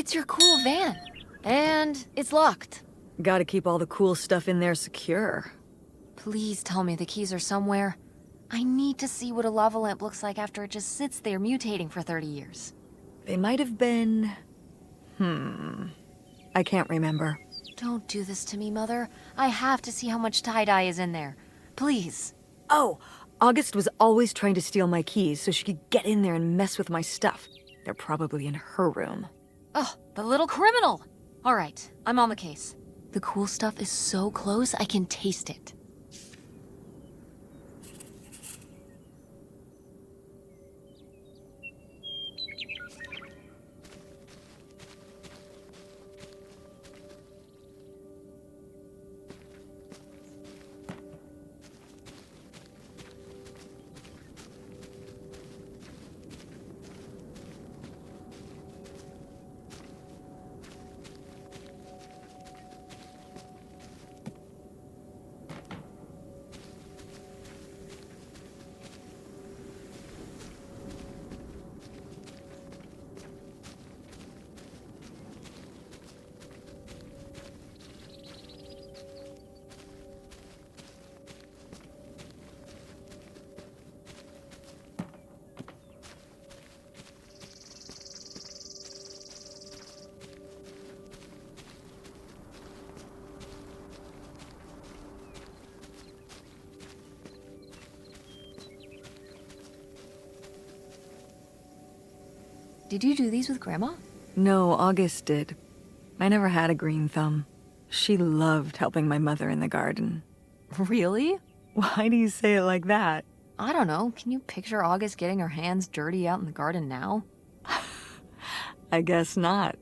It's your cool van. And it's locked. Gotta keep all the cool stuff in there secure. Please tell me the keys are somewhere. I need to see what a lava lamp looks like after it just sits there mutating for 30 years. They might have been... I can't remember. Don't do this to me, Mother. I have to see how much tie-dye is in there. Please. Oh, August was always trying to steal my keys so she could get in there and mess with my stuff. They're probably in her room. Oh, the little criminal! All right, I'm on the case. The cool stuff is so close, I can taste it. Did you do these with Grandma? No, August did. I never had a green thumb. She loved helping my mother in the garden. Really? Why do you say it like that? I don't know. Can you picture August getting her hands dirty out in the garden now? I guess not.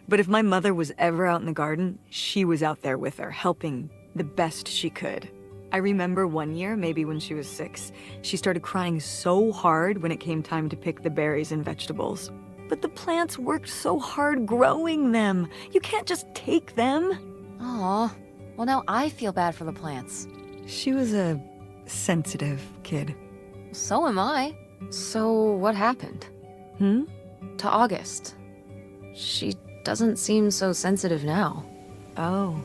But if my mother was ever out in the garden, she was out there with her, helping the best she could. I remember one year, maybe when she was 6, she started crying so hard when it came time to pick the berries and vegetables. But the plants worked so hard growing them. You can't just take them. Aw. Well, now I feel bad for the plants. She was a sensitive kid. So am I. So what happened? To August. She doesn't seem so sensitive now. Oh.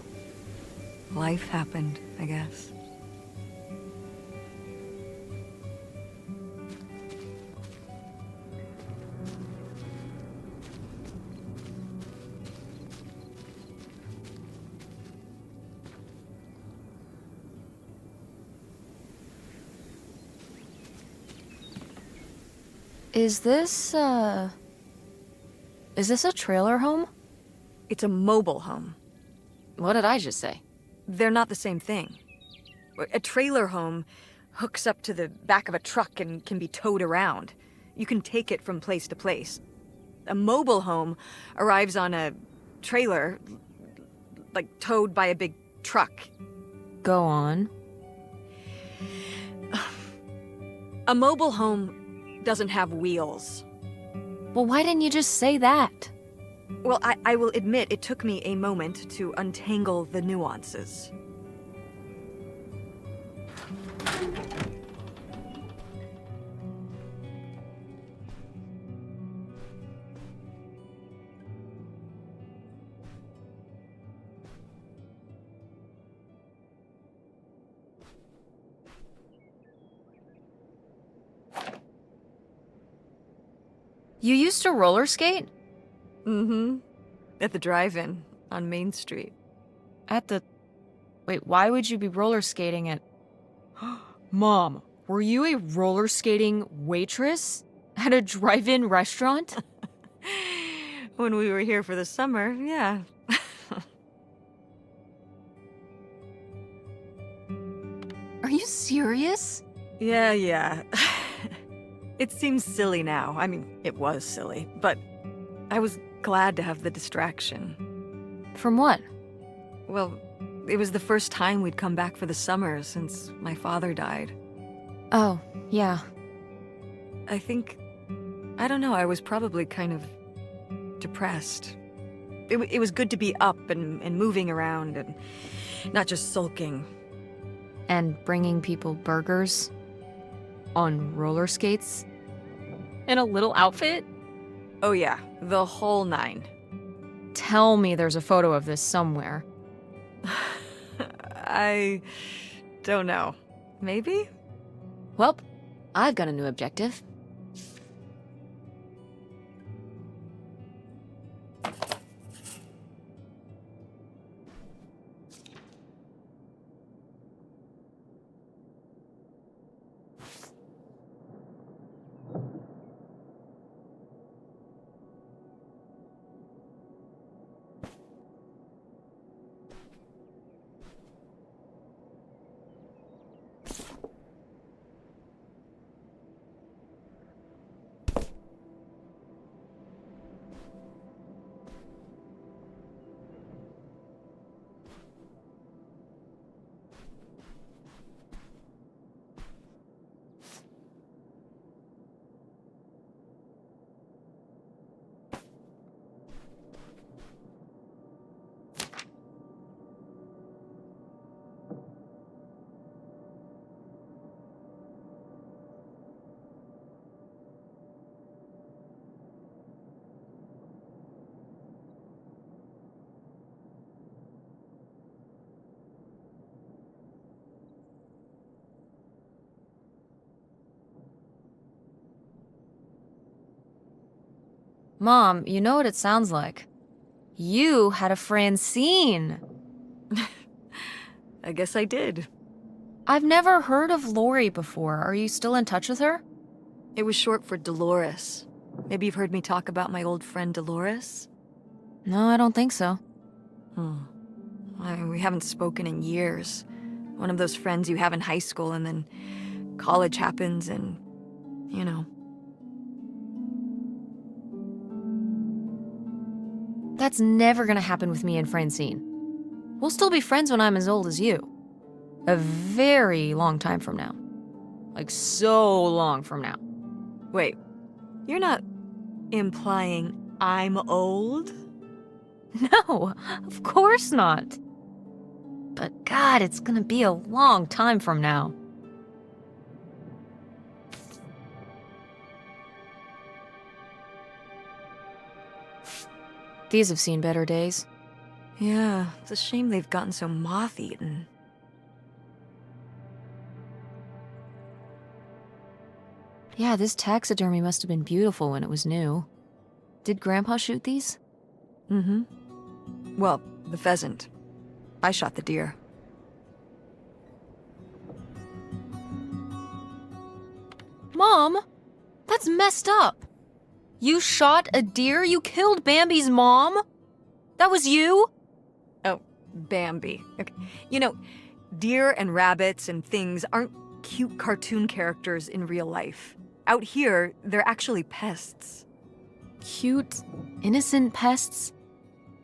Life happened, I guess. Is this a trailer home? It's a mobile home. What did I just say? They're not the same thing. A trailer home hooks up to the back of a truck and can be towed around. You can take it from place to place. A mobile home arrives on a trailer, like towed by a big truck. Go on. A mobile home doesn't have wheels. Well, why didn't you just say that? Well, I will admit it took me a moment to untangle the nuances. You used to roller skate? Mm-hmm. At the drive-in on Main Street. Wait, why would you be roller skating at... Mom, were you a roller skating waitress at a drive-in restaurant? When we were here for the summer, yeah. Are you serious? Yeah. It seems silly now. I mean, it was silly, but I was glad to have the distraction. From what? Well, it was the first time we'd come back for the summer since my father died. Oh, yeah. I don't know, I was probably kind of depressed. It was good to be up and moving around and not just sulking. And bringing people burgers? On roller skates? In a little outfit? Oh yeah, The whole 9. Tell me there's a photo of this somewhere. I don't know. Maybe? Well, I've got a new objective. Mom, you know what it sounds like. You had a Francine. I guess I did. I've never heard of Lori before. Are you still in touch with her? It was short for Dolores. Maybe you've heard me talk about my old friend Dolores? No, I don't think so. We haven't spoken in years. One of those friends you have in high school and then college happens and, you know. That's never gonna happen with me and Francine. We'll still be friends when I'm as old as you. A very long time from now. Like, so long from now. Wait, you're not implying I'm old? No, of course not. But God, it's gonna be a long time from now. These have seen better days. Yeah, it's a shame they've gotten so moth-eaten. Yeah, this taxidermy must have been beautiful when it was new. Did Grandpa shoot these? Mm-hmm. Well, the pheasant. I shot the deer. Mom, that's messed up. You shot a deer? You killed Bambi's mom? That was you? Oh, Bambi. Okay. You know, deer and rabbits and things aren't cute cartoon characters in real life. Out here, they're actually pests. Cute, innocent pests?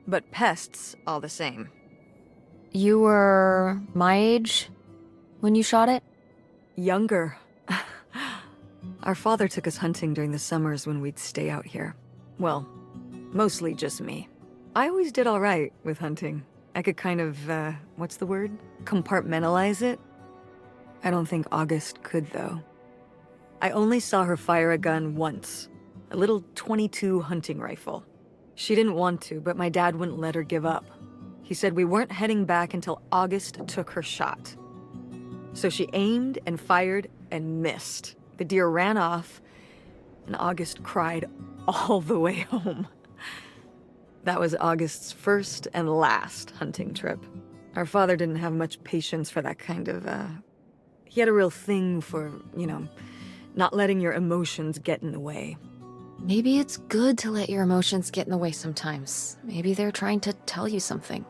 But pests all the same. You were my age when you shot it? Younger. Our father took us hunting during the summers when we'd stay out here. Well, mostly just me. I always did all right with hunting. I could kind of, what's the word? Compartmentalize it. I don't think August could, though. I only saw her fire a gun once. A little .22 hunting rifle. She didn't want to, but my dad wouldn't let her give up. He said we weren't heading back until August took her shot. So she aimed and fired and missed. The deer ran off, and August cried all the way home. That was August's first and last hunting trip. Our father didn't have much patience for that kind of, he had a real thing for, you know, not letting your emotions get in the way. Maybe it's good to let your emotions get in the way sometimes. Maybe they're trying to tell you something.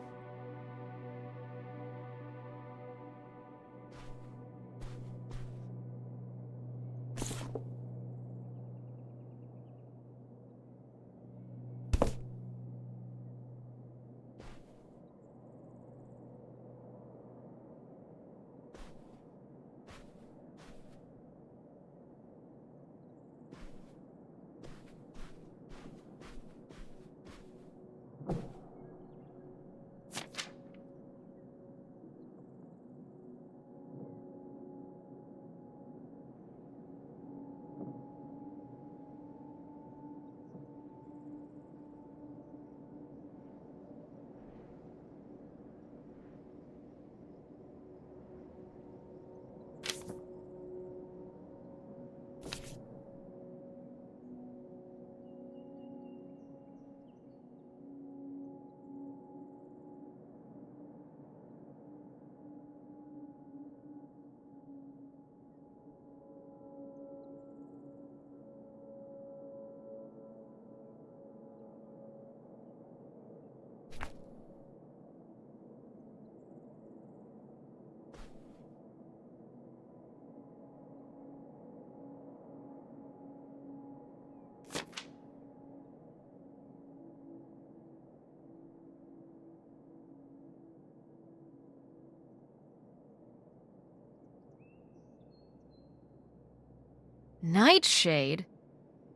Nightshade?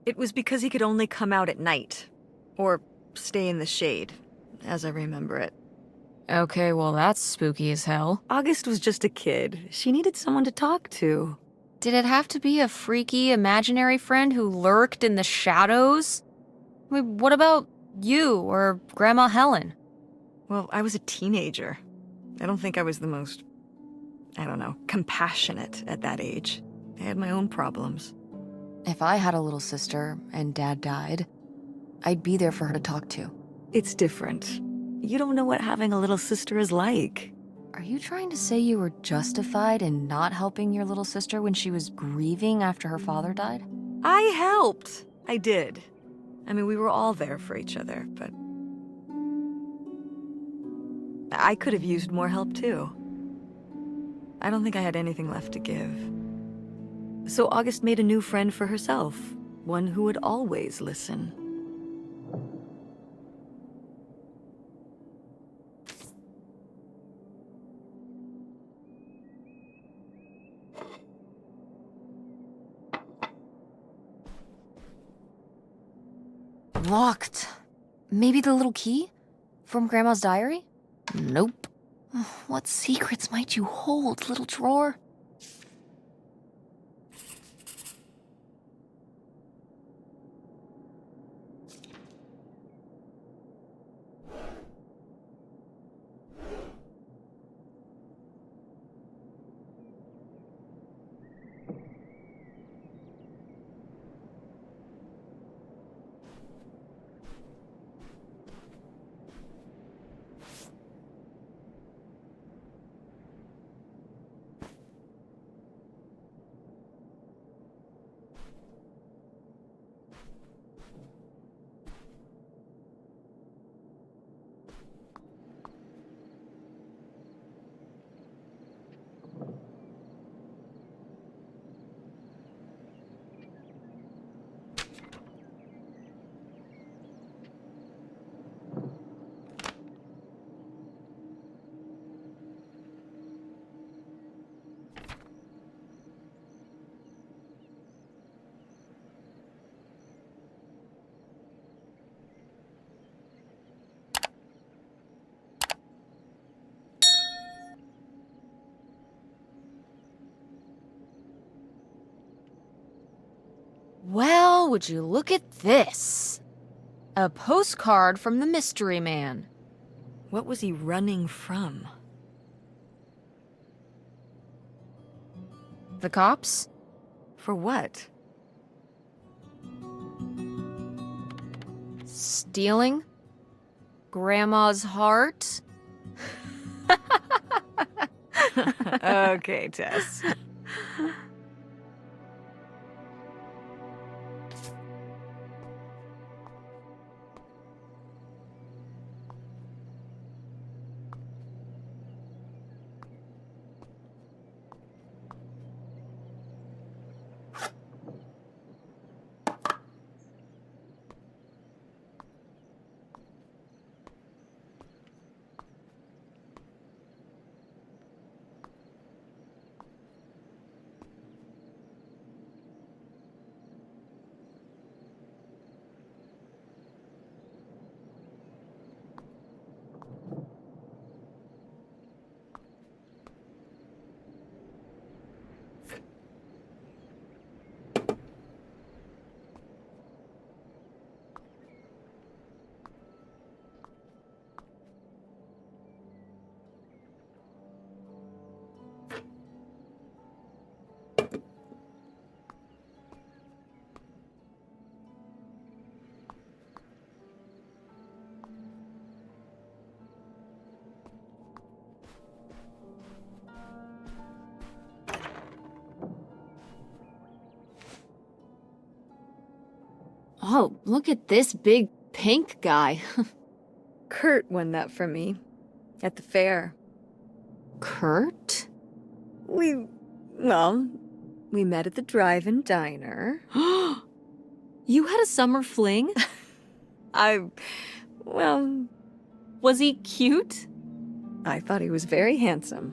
It was because he could only come out at night. Or stay in the shade, as I remember it. Okay, well that's spooky as hell. August was just a kid. She needed someone to talk to. Did it have to be a freaky, imaginary friend who lurked in the shadows? I mean, what about you or Grandma Helen? Well, I was a teenager. I don't think I was the most, compassionate at that age. I had my own problems. If I had a little sister and Dad died, I'd be there for her to talk to. It's different. You don't know what having a little sister is like. Are you trying to say you were justified in not helping your little sister when she was grieving after her father died? I helped. I did. I mean, we were all there for each other, but I could have used more help too. I don't think I had anything left to give. So August made a new friend for herself, one who would always listen. Locked. Maybe the little key? From Grandma's diary? Nope. What secrets might you hold, little drawer? Well, would you look at this? A postcard from the mystery man. What was he running from? The cops? For what? Stealing? Grandma's heart? Okay, Tess. Oh, look at this big pink guy. Kurt won that from me. At the fair. Kurt? We met at the drive-in diner. You had a summer fling? Was he cute? I thought he was very handsome.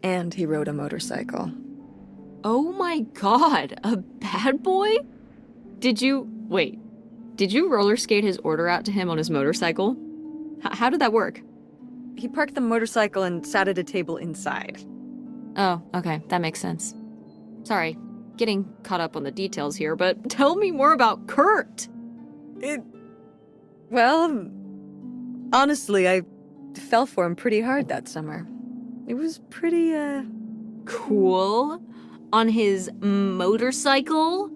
And he rode a motorcycle. Oh my god, a bad boy? Did you roller skate his order out to him on his motorcycle? How did that work? He parked the motorcycle and sat at a table inside. Oh, okay, that makes sense. Sorry, getting caught up on the details here, but tell me more about Kurt! Well, honestly, I fell for him pretty hard that summer. It was pretty, Cool? On his motorcycle?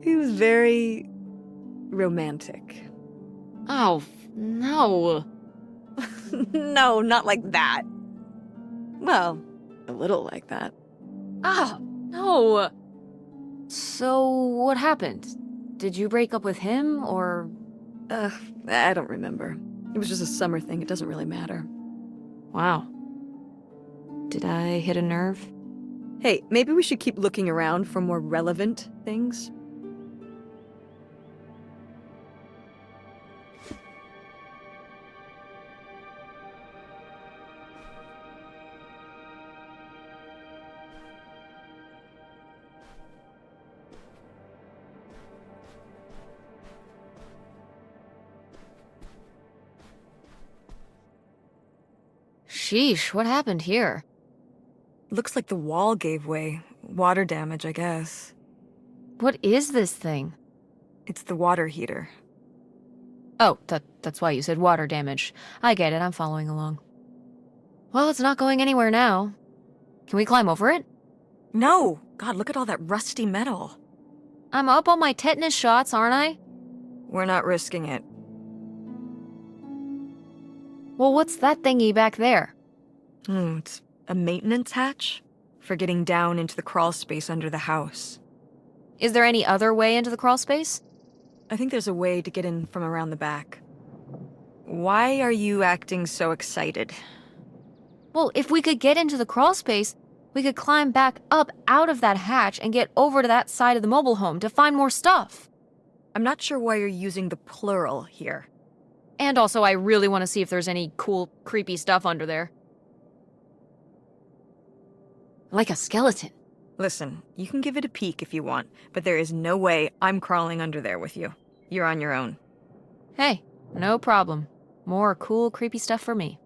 He was very romantic. Oh, no. No, not like that. Well, a little like that. Ah, no. So, what happened? Did you break up with him, or... I don't remember. It was just a summer thing, it doesn't really matter. Wow. Did I hit a nerve? Hey, maybe we should keep looking around for more relevant things. Sheesh, what happened here? Looks like the wall gave way. Water damage, I guess. What is this thing? It's the water heater. Oh, that's why you said water damage. I get it, I'm following along. Well, it's not going anywhere now. Can we climb over it? No! God, look at all that rusty metal. I'm up on my tetanus shots, aren't I? We're not risking it. Well, what's that thingy back there? It's a maintenance hatch for getting down into the crawl space under the house. Is there any other way into the crawl space? I think there's a way to get in from around the back. Why are you acting so excited? Well, if we could get into the crawl space, we could climb back up out of that hatch and get over to that side of the mobile home to find more stuff. I'm not sure why you're using the plural here. And also, I really want to see if there's any cool, creepy stuff under there. Like a skeleton. Listen, you can give it a peek if you want, but there is no way I'm crawling under there with you. You're on your own. Hey, no problem. More cool, creepy stuff for me.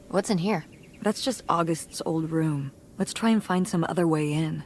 What's in here? That's just August's old room. Let's try and find some other way in.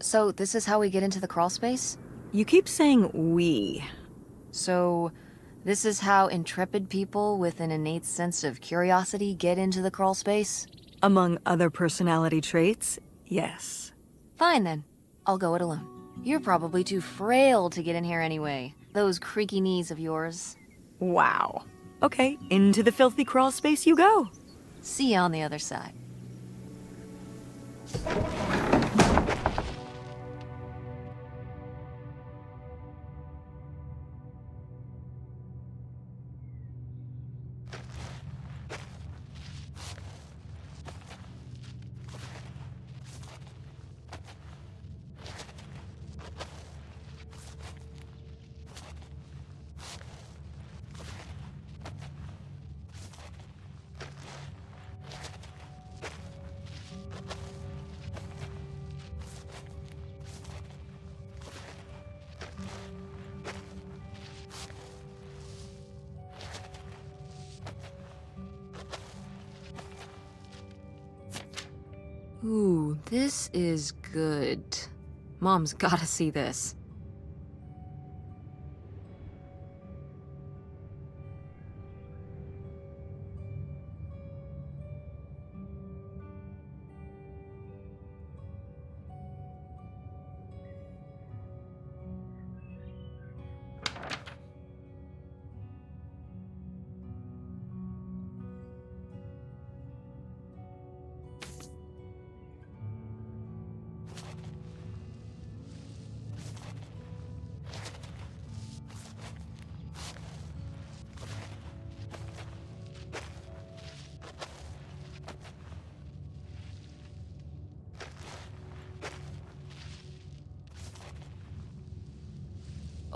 So this is how we get into the crawl space? You keep saying we. So this is how intrepid people with an innate sense of curiosity get into the crawl space? Among other personality traits, yes. Fine then. I'll go it alone. You're probably too frail to get in here anyway. Those creaky knees of yours. Wow. Okay, into the filthy crawl space you go. See you on the other side. Ooh, this is good. Mom's gotta see this.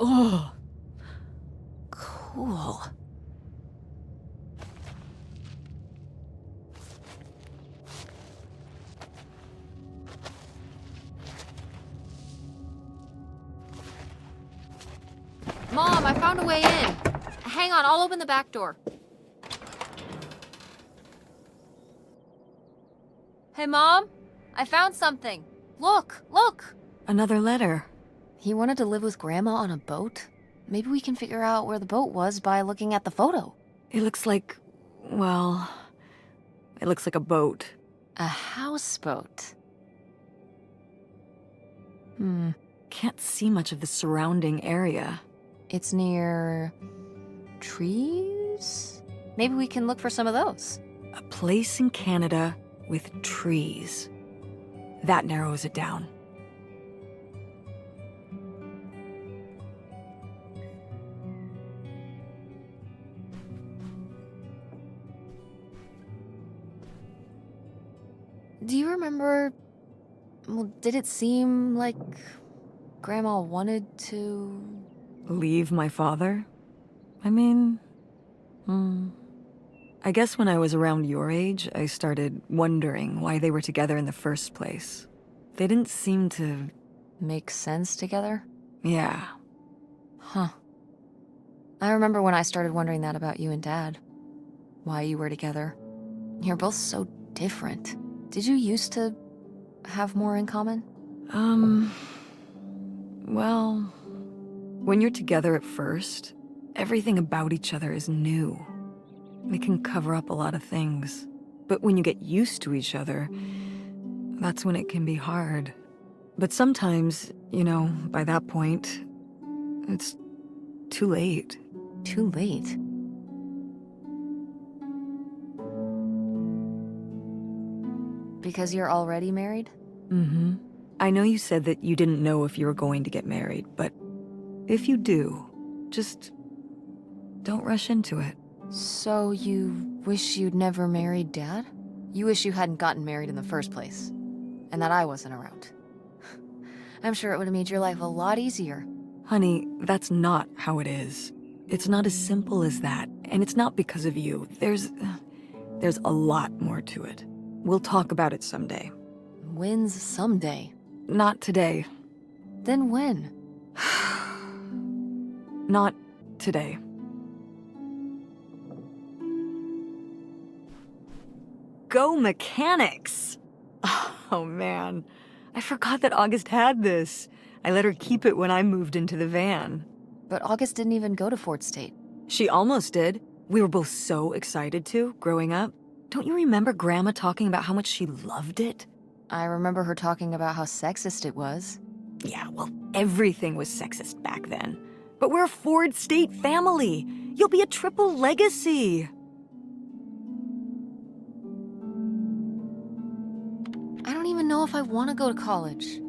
Oh, cool. Mom, I found a way in. Hang on, I'll open the back door. Hey, Mom, I found something. Look, look. Another letter. He wanted to live with Grandma on a boat? Maybe we can figure out where the boat was by looking at the photo. It looks like, well, it looks like a boat. A houseboat. Can't see much of the surrounding area. It's near trees? Maybe we can look for some of those. A place in Canada with trees. That narrows it down. Do you remember, well, did it seem like Grandma wanted to? Leave my father? I mean, I guess when I was around your age, I started wondering why they were together in the first place. They didn't seem to... Make sense together? Yeah. Huh. I remember when I started wondering that about you and Dad. Why you were together. You're both so different. Did you used to have more in common? Well, when you're together at first, everything about each other is new. It can cover up a lot of things. But when you get used to each other, that's when it can be hard. But sometimes, you know, by that point, it's too late. Too late. Because you're already married? Mm-hmm. I know you said that you didn't know if you were going to get married, but if you do, just don't rush into it. So you wish you'd never married Dad? You wish you hadn't gotten married in the first place, and that I wasn't around. I'm sure it would have made your life a lot easier. Honey, that's not how it is. It's not as simple as that, and it's not because of you. There's a lot more to it. We'll talk about it someday. When's someday? Not today. Then when? Not today. Go mechanics! Oh man, I forgot that August had this. I let her keep it when I moved into the van. But August didn't even go to Fort State. She almost did. We were both so excited to, growing up. Don't you remember Grandma talking about how much she loved it? I remember her talking about how sexist it was. Yeah, well, everything was sexist back then. But we're a Ford State family. You'll be a triple legacy. I don't even know if I want to go to college.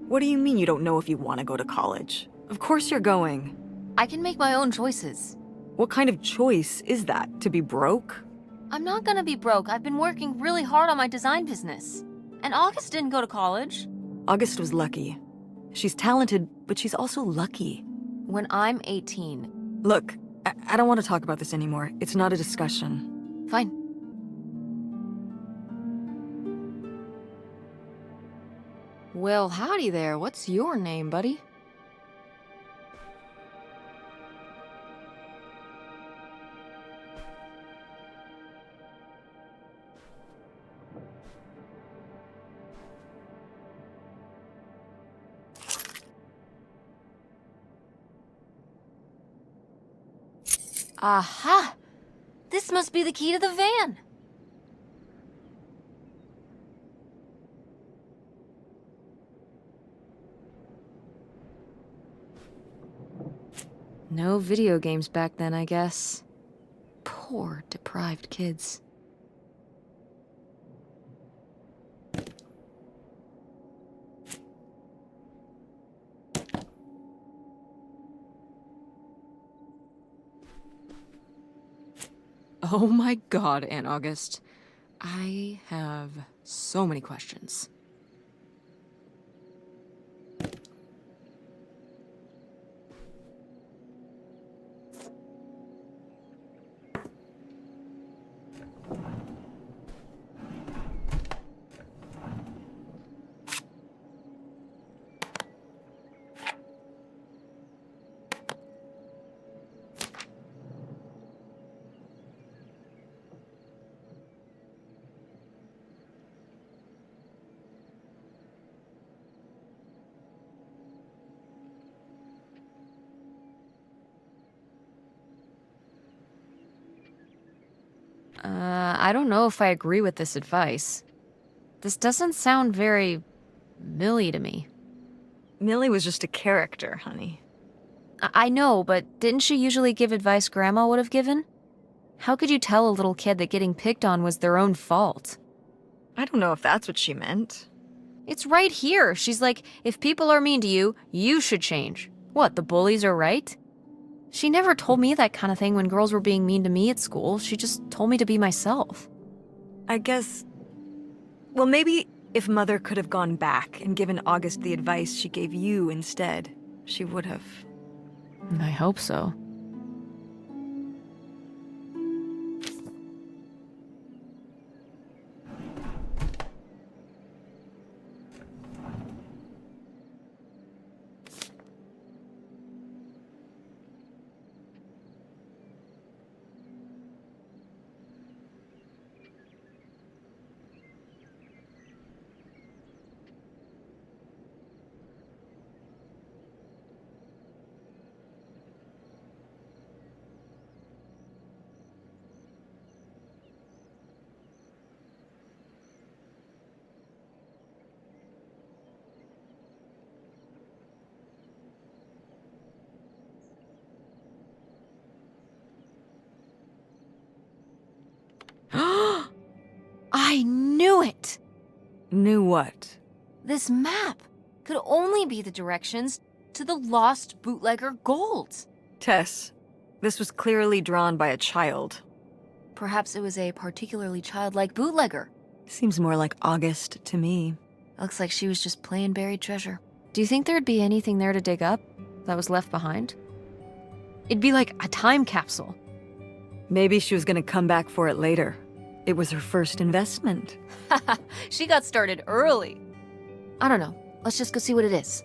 What do you mean you don't know if you want to go to college? Of course you're going. I can make my own choices. What kind of choice is that? To be broke? I'm not gonna be broke. I've been working really hard on my design business. And August didn't go to college. August was lucky. She's talented, but she's also lucky. When I'm 18. Look, I don't want to talk about this anymore. It's not a discussion. Fine. Well, howdy there. What's your name, buddy? Aha! This must be the key to the van. No video games back then, I guess. Poor, deprived kids. Oh my god, Aunt August. I have so many questions. I don't know if I agree with this advice. This doesn't sound very Millie to me. Millie was just a character, honey. I know, but didn't she usually give advice Grandma would have given? How could you tell a little kid that getting picked on was their own fault? I don't know if that's what she meant. It's right here. She's like, if people are mean to you, you should change. What, the bullies are right? She never told me that kind of thing when girls were being mean to me at school. She just told me to be myself. I guess... Well, maybe if Mother could have gone back and given August the advice she gave you instead, she would have. I hope so. I knew it! Knew what? This map could only be the directions to the lost bootlegger gold. Tess, this was clearly drawn by a child. Perhaps it was a particularly childlike bootlegger. Seems more like August to me. Looks like she was just playing buried treasure. Do you think there'd be anything there to dig up that was left behind? It'd be like a time capsule. Maybe she was gonna come back for it later. It was her first investment. She got started early. I don't know. Let's just go see what it is.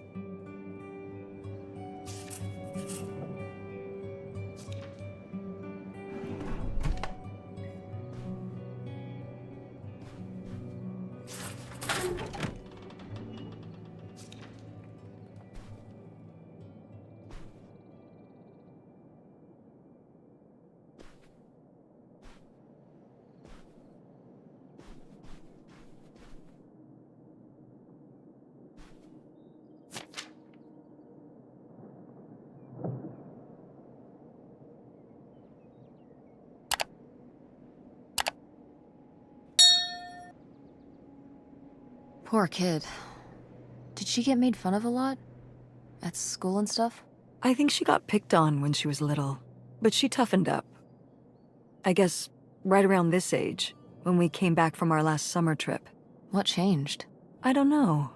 Poor kid. Did she get made fun of a lot? At school and stuff? I think she got picked on when she was little, but she toughened up. I guess right around this age, when we came back from our last summer trip. What changed? I don't know.